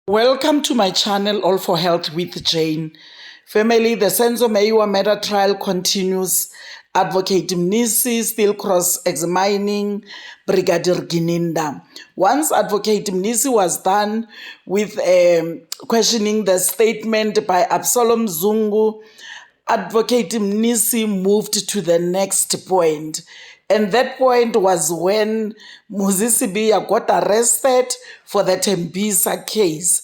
Welcome to my channel, All for Health with Jane. Family, the Senzo Meyiwa murder trial continues. Advocate Mnisi still cross-examining Brigadier Gininda. Once Advocate Mnisi was done with questioning the statement by Absalom Zungu, Advocate Mnisi moved to the next point. And that point was when Muzi Sibiya got arrested for the Tembisa case.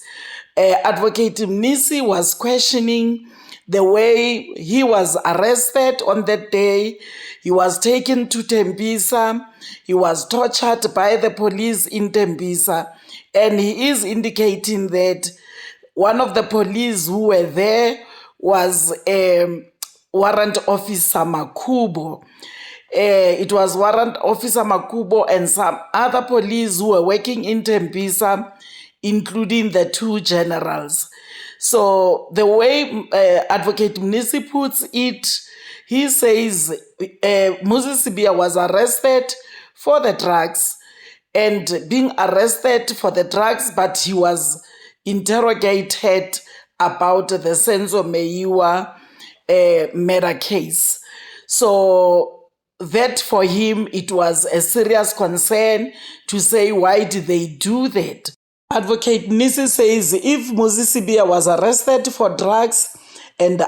Advocate Mnisi was questioning the way he was arrested on that day. He was taken to Tembisa. He was tortured by the police in Tembisa. And he is indicating that one of the police who were there was Warrant Officer Makubo. It was Warrant Officer Makubo and some other police who were working in Tembisa, including the two generals. So the way Advocate Mnisi puts it, he says Muzi Sibiya was arrested for the drugs and being arrested for the drugs, but he was interrogated about the Senzo Meyiwa murder case. So that for him, it was a serious concern to say, why did they do that? Advocate Mnisi says if Muzi Sibiya was arrested for drugs and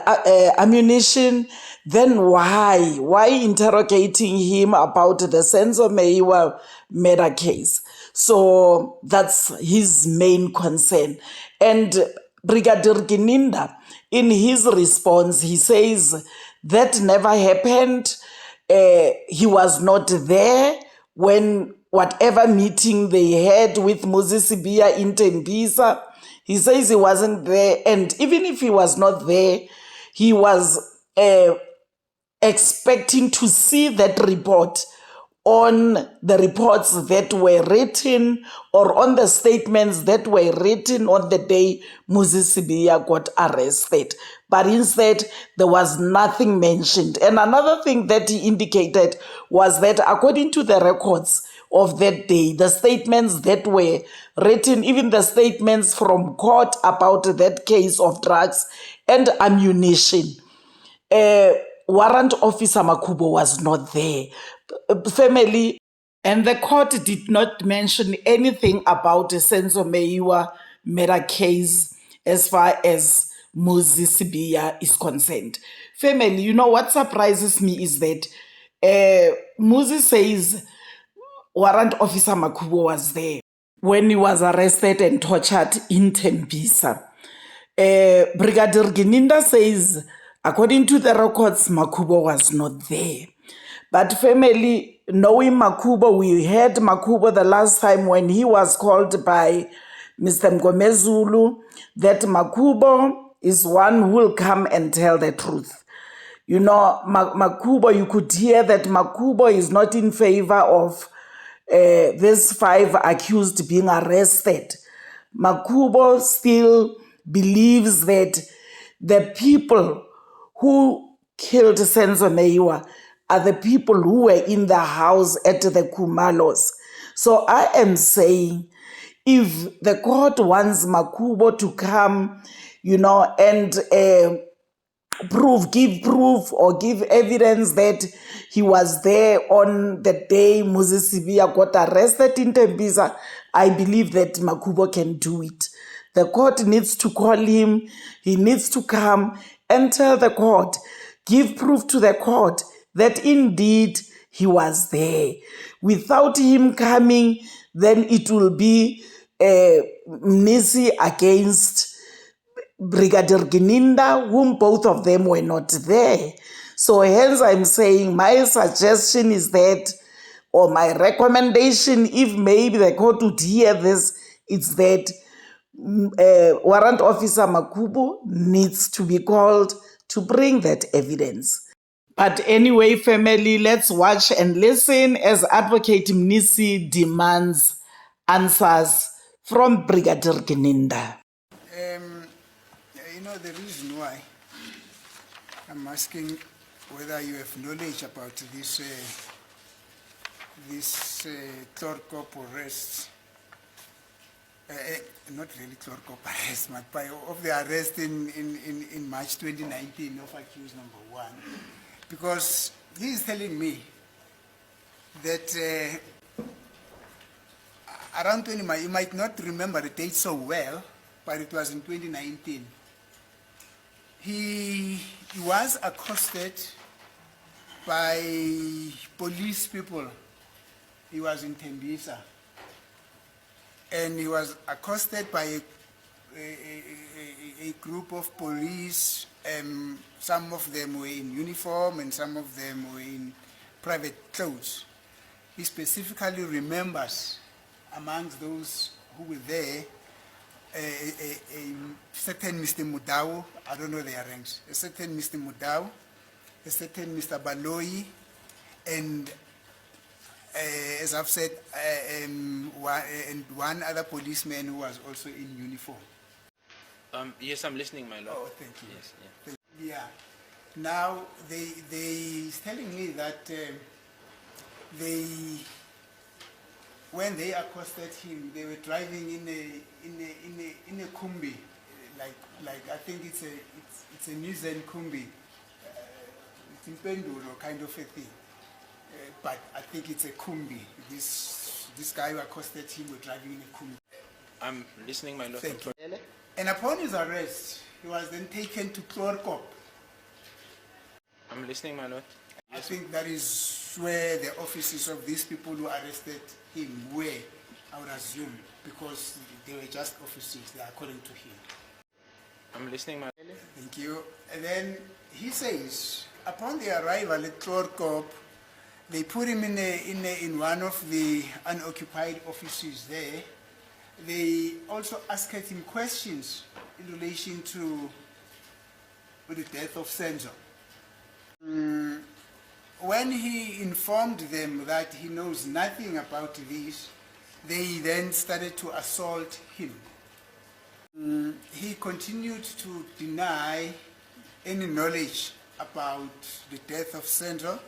ammunition, then why interrogating him about the Senzo Meyiwa murder case? So that's his main concern. And Brigadier Gininda, in his response, he says that never happened. He was not there when whatever meeting they had with Muzi Sibiya in Tembisa. He says he wasn't there. And even if he was not there, he was expecting to see that report on the reports that were written or on the statements that were written on the day Muzi Sibiya got arrested. But instead, there was nothing mentioned. And another thing that he indicated was that according to the records of that day, the statements that were written, even the statements from court about that case of drugs and ammunition, Warrant Officer Makubo was not there. Family, and the court did not mention anything about the Senzo Meyiwa murder case as far as Muzi Sibiya is concerned. Family, you know what surprises me is that Muzi says Warrant Officer Makubo was there when he was arrested and tortured in Tembisa. Brigadier Gininda says, according to the records, Makubo was not there. But family, knowing Makubo, we heard Makubo the last time when he was called by Mr. Mgomezulu, that Makubo is one who will come and tell the truth. You know, Makubo, you could hear that Makubo is not in favor of these 5 accused being arrested. Makubo still believes that the people who killed Senzo Meyiwa are the people who were in the house at the Kumalos. So I am saying, if the court wants Makubo to come, you know, and give proof or give evidence that he was there on the day Muzi Sibiya got arrested in Tembisa, I believe that Makubo can do it. The court needs to call him. He needs to come and tell the court, give proof to the court that indeed he was there. Without him coming, then it will be Mnisi against Brigadier Gininda, whom both of them were not there. So hence I'm saying my suggestion is that, or my recommendation, if maybe the court would hear this, it's that Warrant Officer Makubo needs to be called to bring that evidence. But anyway, family, let's watch and listen as Advocate Mnisi demands answers from Brigadier Gininda. You know, the reason why I'm asking whether you have knowledge about this Torcop arrests Not really chloroquine arrest, but of the arrest in March 2019 of accused number 1, because he is telling me that around 20, you might not remember the date so well, but it was in 2019. He was accosted by police people. He was in Tembisa. And he was accosted by a group of police. Some of them were in uniform and some of them were in private clothes. He specifically remembers, amongst those who were there, a certain Mr. Mudau, I don't know their ranks, a certain Mr. Mudau, a certain Mr. Baloi, and as I've said, and one other policeman who was also in uniform. Yes, I'm listening, my lord. Oh, thank you. Yes, yeah. Thank you. Yeah. Now, he's telling me that when they accosted him, they were driving in a kumbi, like I think it's a Nissan kumbi, it's in Pendulo kind of a thing. But I think it's a kumbi. This guy who accosted him was driving in a kumbi. I'm listening, my lord. Thank you. And upon his arrest, he was then taken to Torchering. I'm listening, my lord. I think that is where the offices of these people who arrested him were, I would assume, because they were just offices, they are according to him. I'm listening, my lord. Thank you. And then he says, upon the arrival at Torchering, they put him in one of the unoccupied offices there. They also asked him questions in relation to the death of Senzo. When he informed them that he knows nothing about this, they then started to assault him. He continued to deny any knowledge about the death of Senzo.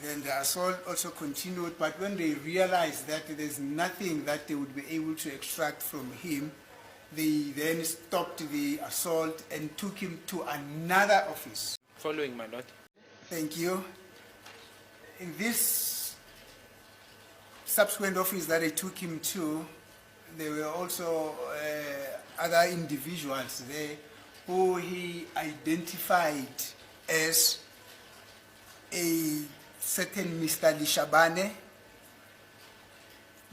Then the assault also continued, but when they realized that there's nothing that they would be able to extract from him, they then stopped the assault and took him to another office. Following, my lord. Thank you. In this subsequent office that they took him to, there were also other individuals there who he identified as a certain Mr. Lishabane.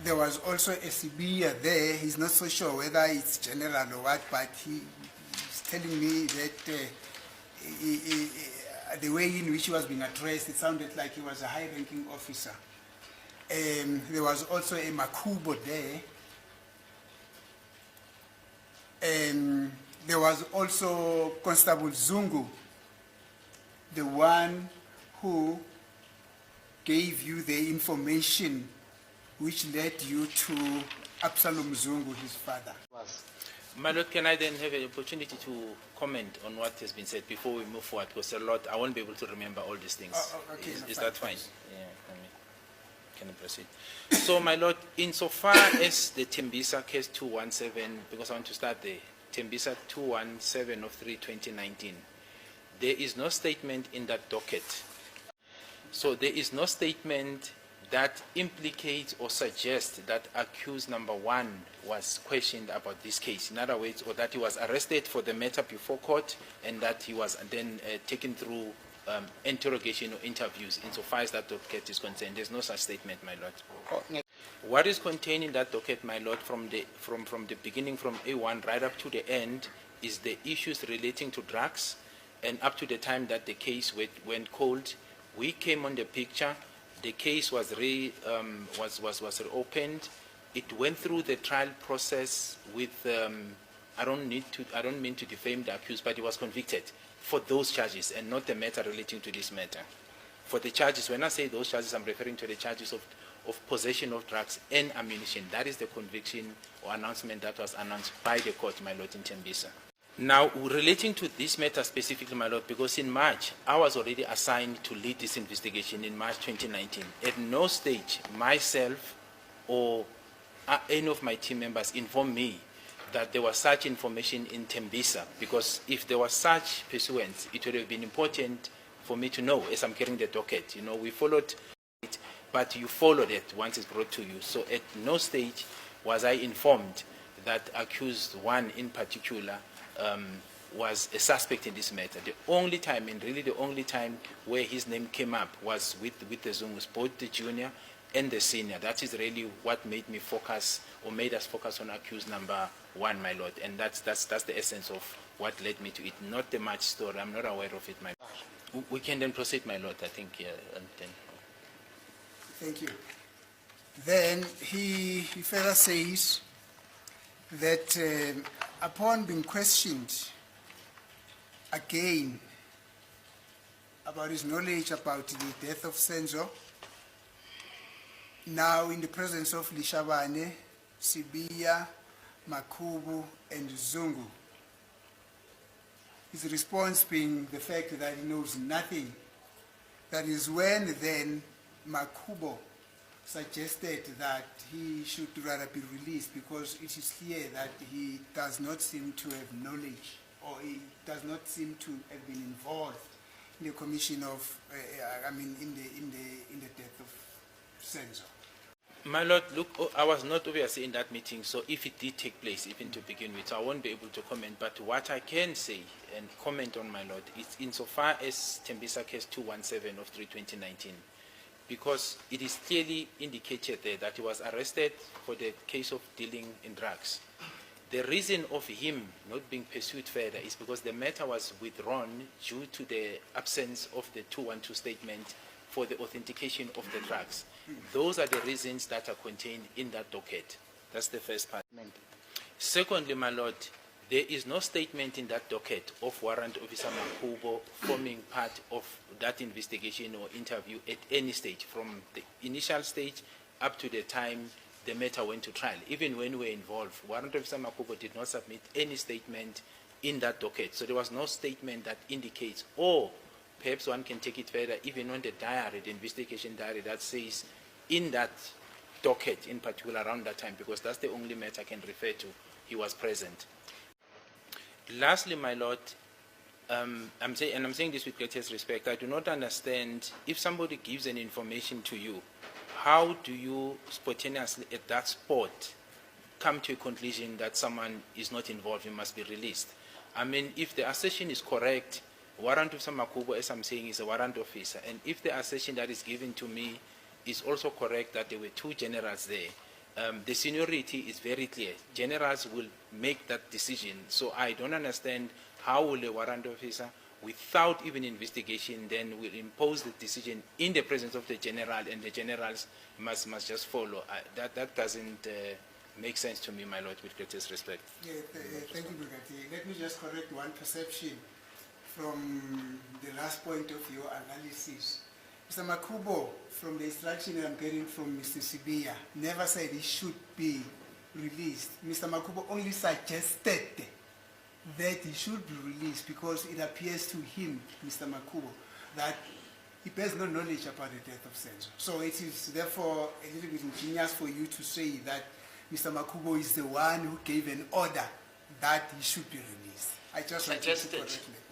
There was also a Sibiya there. He's not so sure whether it's general or what, but he's telling me that the way in which he was being addressed, it sounded like he was a high-ranking officer. There was also a Makubo there. There was also Constable Zungu, the one who gave you the information which led you to Absalom Zungu, his father. My lord, can I then have an opportunity to comment on what has been said before we move forward? Because a lot, I won't be able to remember all these things. Okay, Is no, that fine? please. Yeah, can I proceed? So, my lord, insofar as the Tembisa case 217, because I want to start there, Tembisa 217 of 3/2019, there is no statement in that docket. So there is no statement that implicates or suggests that accused number 1 was questioned about this case. In other words, or that he was arrested for the matter before court and that he was then taken through interrogation or interviews insofar as that docket is concerned. There's no such statement, my lord. What is contained in that docket, my lord, from the beginning, from A1 right up to the end, is the issues relating to drugs, and up to the time that the case went cold, we came on the picture. The case was reopened. It went through the trial process with. I don't mean to defame the accused, but he was convicted for those charges and not the matter relating to this matter. For the charges, when I say those charges, I'm referring to the charges of possession of drugs and ammunition. That is the conviction or announcement that was announced by the court, my lord, in Tembisa. Now, relating to this matter specifically, my lord, because in March, I was already assigned to lead this investigation in March 2019. At no stage, myself or any of my team members informed me that there was such information in Tembisa, because if there was such pursuance, it would have been important for me to know as I'm carrying the docket. You know, we followed it, but you followed it once it's brought to you. So at no stage was I informed that accused one in particular was a suspect in this matter. The only time, and really the only time where his name came up was with the Zungus, both the junior and the senior. That is really what made me focus, or made us focus on accused number one, my lord. And that's the essence of what led me to it, not the much story. I'm not aware of it, my lord. We can then proceed, my lord, I think, yeah, and then. Thank you. Then he further says that upon being questioned again about his knowledge about the death of Senzo, now in the presence of Lishabane, Sibiya, Makubu, and Zungu, his response being the fact that he knows nothing. That is when then Makubo suggested that he should rather be released, because it is clear that he does not seem to have knowledge, or he does not seem to have been involved in the commission of, in the death of Senzo. My lord, look, I was not obviously in that meeting, so if it did take place, even to begin with, I won't be able to comment. But what I can say and comment on, my lord, is insofar as Tembisa case 217 of 3/2019, because it is clearly indicated there that he was arrested for the case of dealing in drugs. The reason of him not being pursued further is because the matter was withdrawn due to the absence of the 212 statement for the authentication of the drugs. Those are the reasons that are contained in that docket. That's the first part. Secondly, my lord, there is no statement in that docket of Warrant Officer Makubo forming part of that investigation or interview at any stage, from the initial stage up to the time the matter went to trial. Even when we were involved, Warrant Officer Makubo did not submit any statement in that docket. So there was no statement that indicates, or perhaps one can take it further, even on the diary, the investigation diary, that says in that docket in particular around that time, because that's the only matter I can refer to, he was present. Lastly, my lord, I'm saying this with greatest respect, I do not understand, if somebody gives an information to you, how do you spontaneously at that spot come to a conclusion that someone is not involved, he must be released? I mean, if the assertion is correct, Warrant Officer Makubo, as I'm saying, is a warrant officer, and if the assertion that is given to me is also correct, that there were two generals there, the seniority is very clear. Generals will make that decision. So I don't understand how will a warrant officer, without even investigation, then will impose the decision in the presence of the general, and the generals must just follow. That doesn't make sense to me, my lord, with greatest respect. Yeah, thank you, Brigadier. Let me just correct one perception from the last point of your analysis. Mr. Makubo, from the instruction that I'm getting from Mr. Sibiya, never said he should be released. Mr. Makubo only suggested that he should be released because it appears to him, Mr. Makubo, that he bears no knowledge about the death of Senzo. So it is therefore a little bit ingenious for you to say that Mr. Makubo is the one who gave an order that he should be released. I just suggested.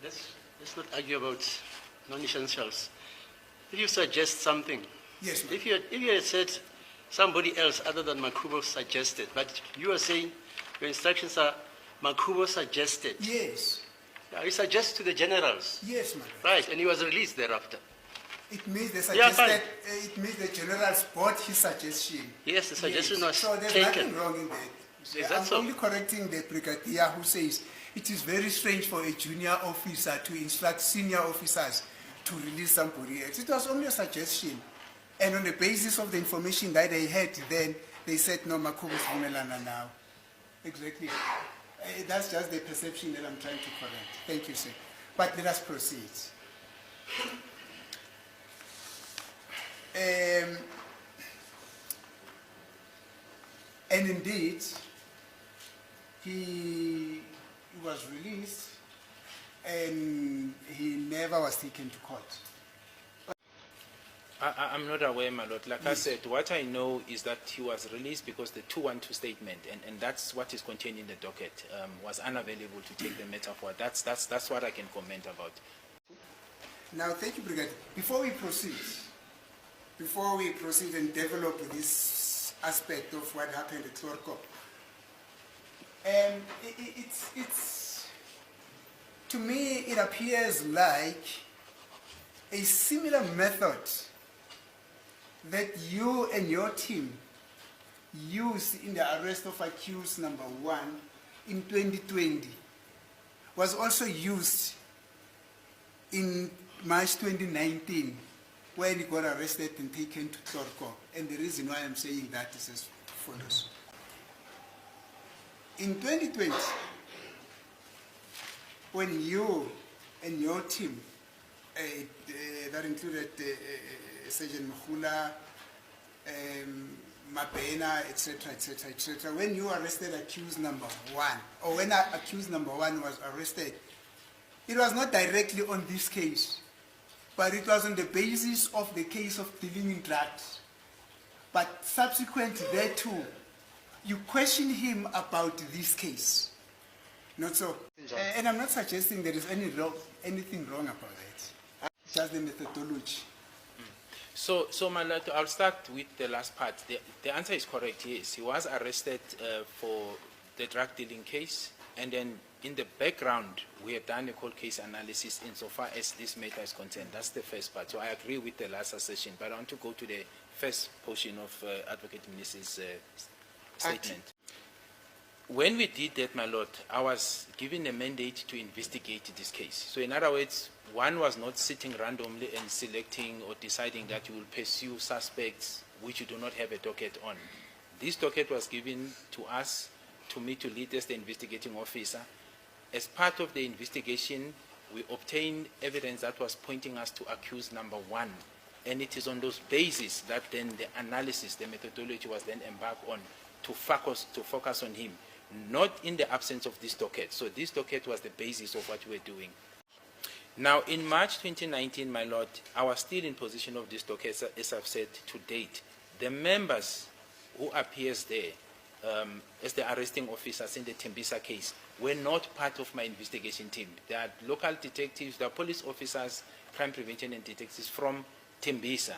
Let's not argue about non-essentials. If you suggest something, yes, if you had said somebody else other than Makubo suggested, but you are saying your instructions are Makubo suggested. Yes. Now, he suggests to the generals. Yes, madam. Right, and he was released thereafter. It means they suggested, it means the generals bought his suggestion. Yes, the suggestion was so there's taken. nothing wrong in that. Is that I'm so? only correcting the brigadier who says it is very strange for a junior officer to instruct senior officers to release somebody else. It was only a suggestion. And on the basis of the information that they had then, they said, no, Makubo's Vumelana now. Exactly. That's just the perception that I'm trying to correct. Thank you, sir. But let us proceed. And indeed, he was released and he never was taken to court. I'm not aware, my lord. Like I said, what I know is that he was released because the 212 statement, and that's what is contained in the docket, was unavailable to take the matter forward. That's what I can comment about. Now, thank you, Brigadier. Before we proceed and develop this aspect of what happened at Torco, it's to me it appears like a similar method that you and your team used in the arrest of accused number 1 in 2020 was also used in March 2019 when he got arrested and taken to Torco. And the reason why I'm saying that is as follows. In 2020, when you and your team, that included Sergeant Mahula, Mabena, etc., etc., etc., when you arrested accused number 1, or when accused number 1 was arrested, it was not directly on this case, but it was on the basis of the case of dealing in drugs. But subsequent thereto, you question him about this case. Not so. And I'm not suggesting there is anything wrong about it. Just the methodology. So my lord, I'll start with the last part. The answer is correct, yes. He was arrested for the drug dealing case, and then in the background, we have done a cold case analysis insofar as this matter is concerned. That's the first part. So I agree with the last assertion, but I want to go to the first portion of Advocate Mnisi's statement. When we did that, my lord, I was given a mandate to investigate this case. So in other words, one was not sitting randomly and selecting or deciding that you will pursue suspects which you do not have a docket on. This docket was given to us, to me, to lead as the investigating officer. As part of the investigation, we obtained evidence that was pointing us to accused number 1. And it is on those bases that then the analysis, the methodology was then embarked on to focus on him, not in the absence of this docket. So this docket was the basis of what we were doing. Now, in March 2019, my lord, I was still in possession of this docket, as I've said to date. The members who appears there as the arresting officers in the Tembisa case were not part of my investigation team. They are local detectives, they are police officers, crime prevention and detectives from Tembisa.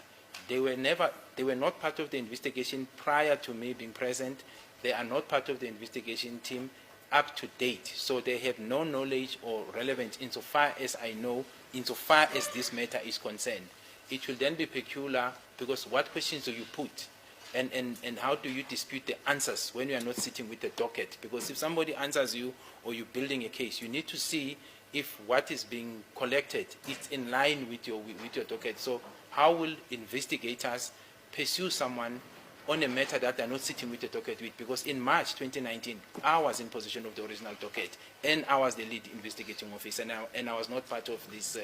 They were not part of the investigation prior to me being present. They are not part of the investigation team up to date. So they have no knowledge or relevance insofar as I know, insofar as this matter is concerned. It will then be peculiar because what questions do you put? And how do you dispute the answers when you are not sitting with the docket? Because if somebody answers you or you're building a case, you need to see if what is being collected is in line with your docket. So how will investigators pursue someone on a matter that they're not sitting with the docket with? Because in March 2019, I was in possession of the original docket, and I was the lead investigating officer, and I was not part of this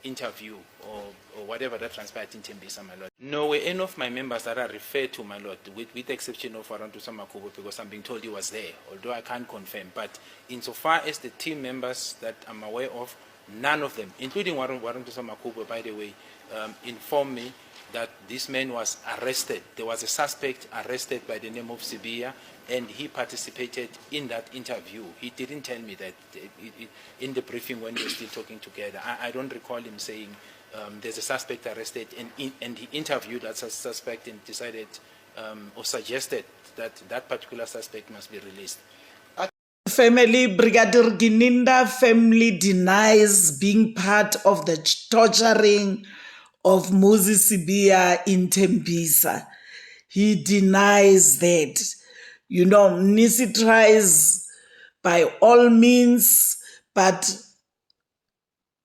interview or whatever that transpired in Tembisa, my lord. No, any of my members that are referred to, my lord, with the exception of Warantusa Makubo, because I'm being told he was there, although I can't confirm. But insofar as the team members that I'm aware of, none of them, including Warantusa Makubo, by the way, informed me that this man was arrested. There was a suspect arrested by the name of Sibiya, and he participated in that interview. He didn't tell me that in the briefing when we were still talking together. I don't recall him saying there's a suspect arrested, and he interviewed that suspect and decided or suggested that that particular suspect must be released. Family, Brigadier Gininda family denies being part of the torturing of Muzi Sibiya in Tembisa. He denies that. You know, Mnisi tries by all means, but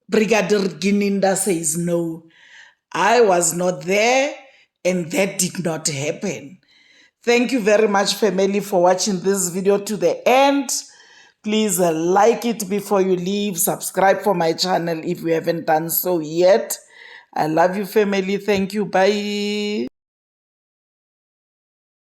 Brigadier Gininda says no. I was not there, and that did not happen. Thank you very much, family, for watching this video to the end. Please like it before you leave. Subscribe for my channel if you haven't done so yet. I love you, family. Thank you. Bye.